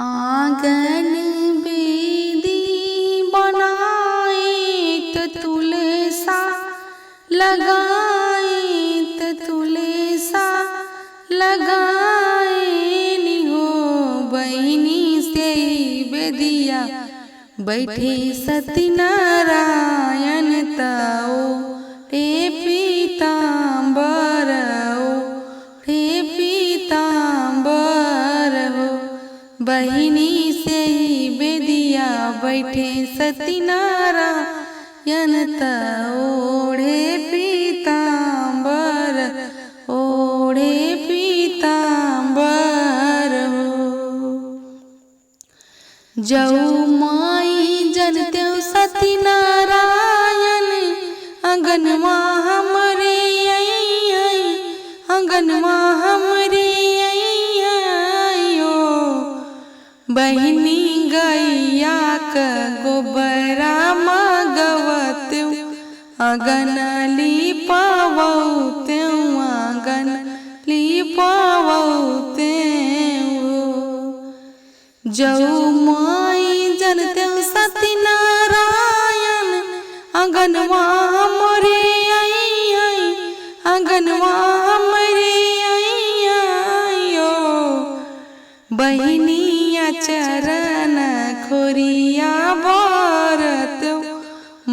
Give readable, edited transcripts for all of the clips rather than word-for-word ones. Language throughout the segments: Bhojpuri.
आंगन बेदी बनाए त तुलसा लगाए त तुलसा लगाए हो बहनी से बेदिया बैठे सत्यनारायण ताओ रे पीताम्बर रे पीताम्बर हो बहिनी से बेदिया बैठे सत्यनारायण ओढ़े पीताम्बर ओढ़े पीताम्बर हो जऊ माई जनते सत्यनारायण अंगनवा हमरे अंगनवा हमरे बहिनी गैया का गोबरा मगवत अगन लिपावते अगन लिपावते जऊ माई जनते सत्यनारायण अंगनवा हमरे अंगनवा हमरे बहिनिया चरण खोरिया भरत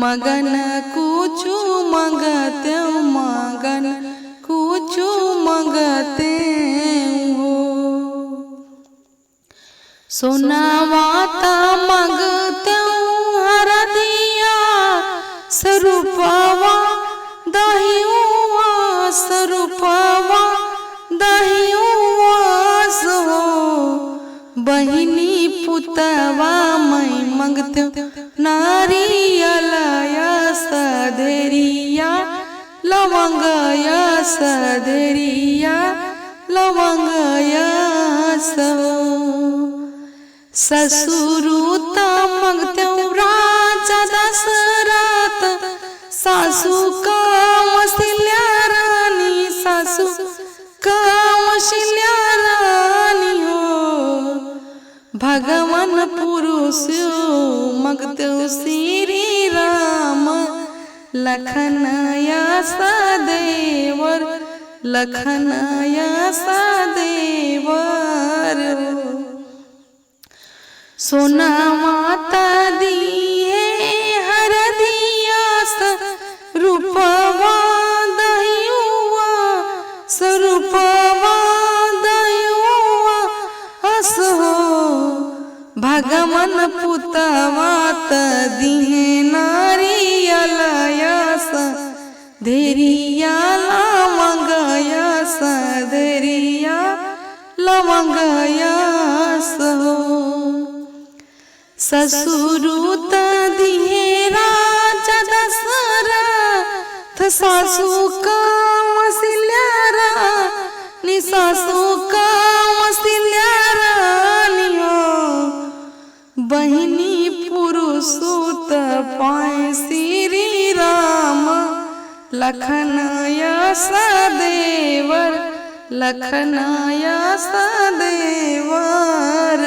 मगन कुछु मंगते मगन कुछु मंगते हो सोनावाता मंगते हरदिया स्वरूपवा दहियुआ स्वरूपवा दहियुआ हो बहिनी पुतवा मैं मंगते नारियलया सधेरिया लवंगया सधेरिया लवंगया सो ससुरुता मंगते राजा दशरथ सासू कौशल्या रानी सासू कौशल्या रानी हो भगवान पुरुष मंगते श्री राम लखनया सदेवर लखनया सदेवर सोना माता दिए हरदिया रूपवा दयुआ स्वरूपवा दयुआ हस हो भगवान पुतवा दिहे नारियलयस धैरिया लवंगयस धैरिया लवंगयस हो ससुरुत दिहे राजा दशरथ सासू कौशल्या रानी सासू कौशल्या रानी हो बहिनी पुरुषोत पाए श्री राम लखनया सदेवर लखनया सदेवर।